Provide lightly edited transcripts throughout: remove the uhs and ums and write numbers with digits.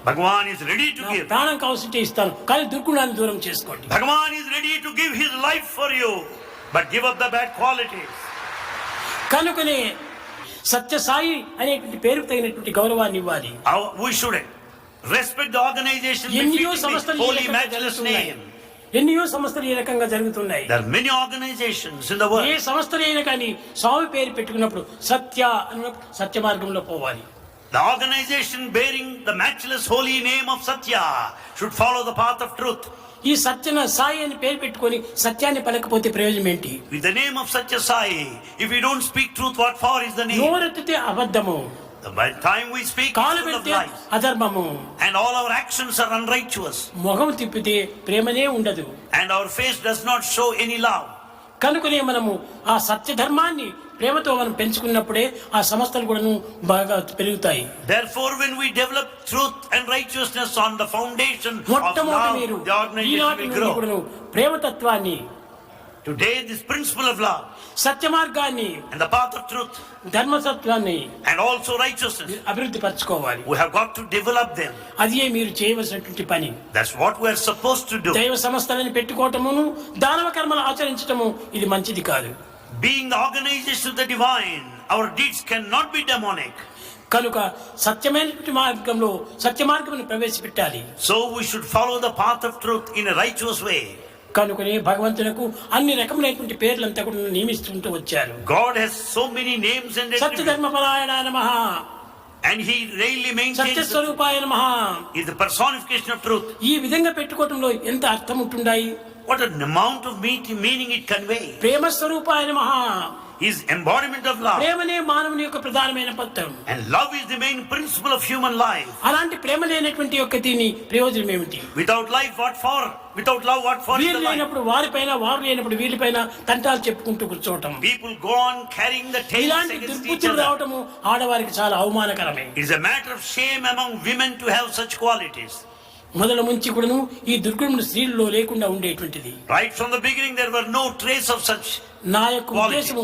Bhagavan is ready to give. ప్రాణం కావాల్సింటే ఇస్తాను, కానీ దుర్గుణాన్ని దూరం చేసుకోండి. Bhagavan is ready to give his life for you, but give up the bad qualities. కనుకనే సత్య సాయి అనేటువంటి పేరుకు తగినటువంటి గౌరవాన్ని ఇవ్వాలి. We should respect the organization ఎన్నో befitting సంస్థలు the ఈ holy రకంగా matchless జరుగుతున్నాయి. name. ఎన్నో సంస్థలు ఈ రకంగా జరుగుతున్నాయి. There are many organizations in the world. ఏ సంస్థలు అయినా కానీ స్వామి పేరు పెట్టుకున్నప్పుడు సత్య అన్నప్పుడు సత్య మార్గంలో పోవాలి. The organization bearing the matchless holy name of Satya should follow the path of truth. ఈ సత్యన సాయి అని పేరు పెట్టుకొని సత్యాన్ని పలకపోతే ప్రయోజనం ఏంటి? With the name of Satya Sai, if we don't speak truth, what for is the name? నోరెత్తితే అబద్ధము, By the time we speak, కాలు it's full of పెడితే lies. అధర్మము, And all our actions are unrighteous. మొహం తిప్పితే ప్రేమనే ఉండదు. And our face does not show any love. కనుకనే మనము ఆ సత్య ధర్మాన్ని ప్రేమతో మనం పెంచుకున్నప్పుడే ఆ సంస్థలు కూడా బాగా పెరుగుతాయి. Therefore, when we develop truth and righteousness on the foundation of మొట్టమొదటి love, మీరు the organization ఈనాటి will నుండి grow. కూడా ప్రేమతత్వాన్ని, Today, this principle of love సత్య మార్గాన్ని, and the path of truth ధర్మతత్వాన్ని and also righteousness, అభివృద్ధి పరచుకోవాలి. we have got to develop them. అదే మీరు చేయవలసినటువంటి పని. That's what we are supposed to do. దైవ సంస్థలని పెట్టుకోవటమును దానవ కర్మలు ఆచరించటము ఇది మంచిది కాదు. Being the organization of the divine, our deeds cannot be demonic. కనుక సత్యమైనటువంటి మార్గంలో సత్య మార్గమును ప్రవేశపెట్టాలి. So we should follow the path of truth in a righteous way. కనుకనే భగవంతునకు అన్ని రకములైనటువంటి పేర్లంతా కూడా నియమిస్తుంటూ వచ్చారు. God has so many names and Satya attributes. ధర్మపరాయణ నమః, And he really Satya maintains స్వరూపాయ నమః. is the personification of truth. ఈ విధంగా పెట్టుకోవటంలో ఎంత అర్థం ఉంటుండాయి. What an amount of meaning it conveys. ప్రేమ స్వరూపాయ నమః. Is embodiment of love. ప్రేమనే మానవుని యొక్క ప్రధానమైన పత్రం. And love is the main principle of human life. అలాంటి ప్రేమ లేనటువంటి యొక్క దీని ప్రయోజనం ఏమిటి? Without life, what for? Without love, what for? వీరు లేనప్పుడు వారిపైన, వారు లేనప్పుడు వీరిపైన తంటాలు చెప్పుకుంటూ కూర్చోవటం, People go on carrying the tales ఇలాంటి against each దుర్బుద్ధులు other. రావటము ఆడవారికి చాలా అవమానకరమే. It is a matter of shame among women to have such qualities. మొదల నుంచి కూడాను ఈ దుర్గుణములు స్త్రీలలో లేకుండా ఉండేటువంటిది. Right from the beginning, there were no trace of such. నా యొక్క ఉద్దేశము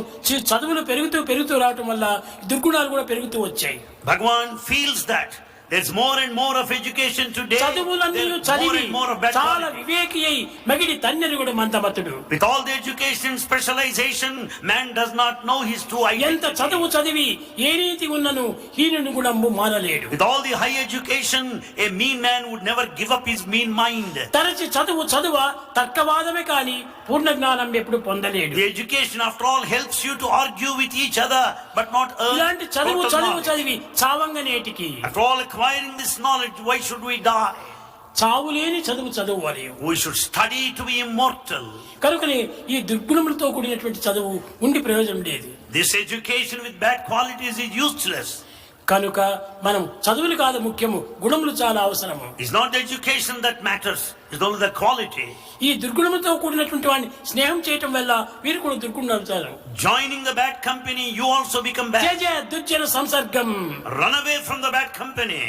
చదువులు పెరుగుతూ రావటం వల్ల దుర్గుణాలు కూడా పెరుగుతూ వచ్చాయి. Bhagavan feels that there's more and more of education today. చదువులన్నీ There's more చదివి and more of bad చాలా qualities. వివేకి అయి మగిడి తన్నెరు కూడా మందమతుడు. With all the education specialization, man does not know his true ఎంత identity. చదువు చదివి ఏ రీతి ఉన్నను హీనుని కూడా మానలేడు. With all the high education, a mean man would never give up his mean mind. తరచి చదువ తర్కవాదమే కాని పూర్ణ జ్ఞానం ఎప్పుడు పొందలేడు. The education, after all, helps you to argue with each other, but not earn ఇలాంటి total knowledge. చదివి చావంగనేటికి After all acquiring this knowledge, why should we die? చావు లేని చదువు We should study to be immortal. కనుకనే ఈ దుర్గుణములతో కూడినటువంటి చదువు ఉండి ప్రయోజనం లేదు. This education with bad qualities is useless. కనుక మనం చదువులు కాదు ముఖ్యము, గుణములు చాలా అవసరము. It's not the education that matters, it's only the quality. ఈ దుర్గుణములతో కూడినటువంటి వాడిని స్నేహం చేయటం వల్ల వీరు కూడా దుర్గుణులు అవుతారు. Joining the bad company, you also become bad. Jaya దుర్జన సంసర్గం, Run away from the bad company.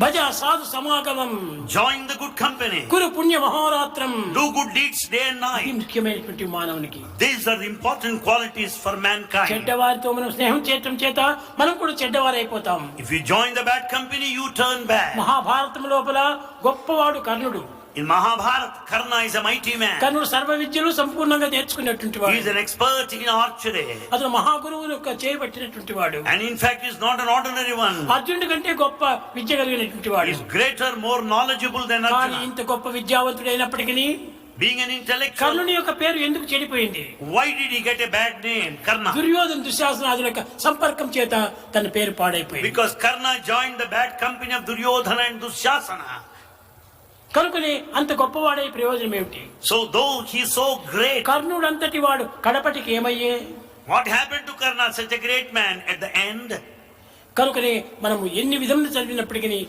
భజ సాధు సమాగమం, Join the good company. కురు పుణ్య మహోరాత్రం. Do good deeds day and ఇది night. ముఖ్యమైనటువంటి మానవునికి. These are the important qualities for mankind. చెడ్డవారితో మనం స్నేహం చేయటం చేత మనం కూడా చెడ్డవారైపోతాం. If you join the bad company, you turn bad. Mahabharatam లోపల గొప్పవాడు కర్ణుడు. In Mahabharata, Karna is a mighty man. కర్ణుడు సర్వ విద్యలు సంపూర్ణంగా నేర్చుకున్నటువంటి He వాడు. is an expert in archery. అతను మహాగురువు యొక్క చేయబట్టినటువంటి వాడు. And in fact, he is not an ordinary one. అర్జునుడి కంటే గొప్ప విద్య కలిగినటువంటి He వాడు. is greater, more knowledgeable than కానీ Arjuna. ఇంత గొప్ప విద్యావంతుడైనప్పటికీ Being an intellectual, కర్ణుని యొక్క పేరు ఎందుకు చెడిపోయింది? why did he get a bad name, Karna? Duryodhana దుశ్శాసనాదుల యొక్క సంపర్కం చేత తన పేరు పాడైపోయింది. Because Karna joined the bad company of Duryodhana and Dusyasana. కనుకనే అంత గొప్పవాడే ప్రయోజనం ఏమిటి? So though he is so great, కర్ణుడు అంతటి వాడు కడపటికి ఏమయ్యే? what happened to Karna, such a great man, at the end? కనుకనే మనము ఎన్ని విధములు చదివినప్పటికీ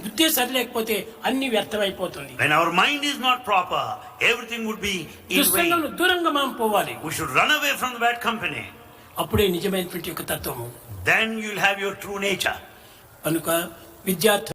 బుద్ధి సరిలేకపోతే అన్ని వ్యర్థమైపోతుంది. When our mind is not proper, everything would be in దుస్సంగంలో vain. దూరంగా మనం పోవాలి. We should run away from the bad company. అప్పుడే నిజమైనటువంటి యొక్క తత్వము. Then you'll have your true nature. కనుక విద్యార్థి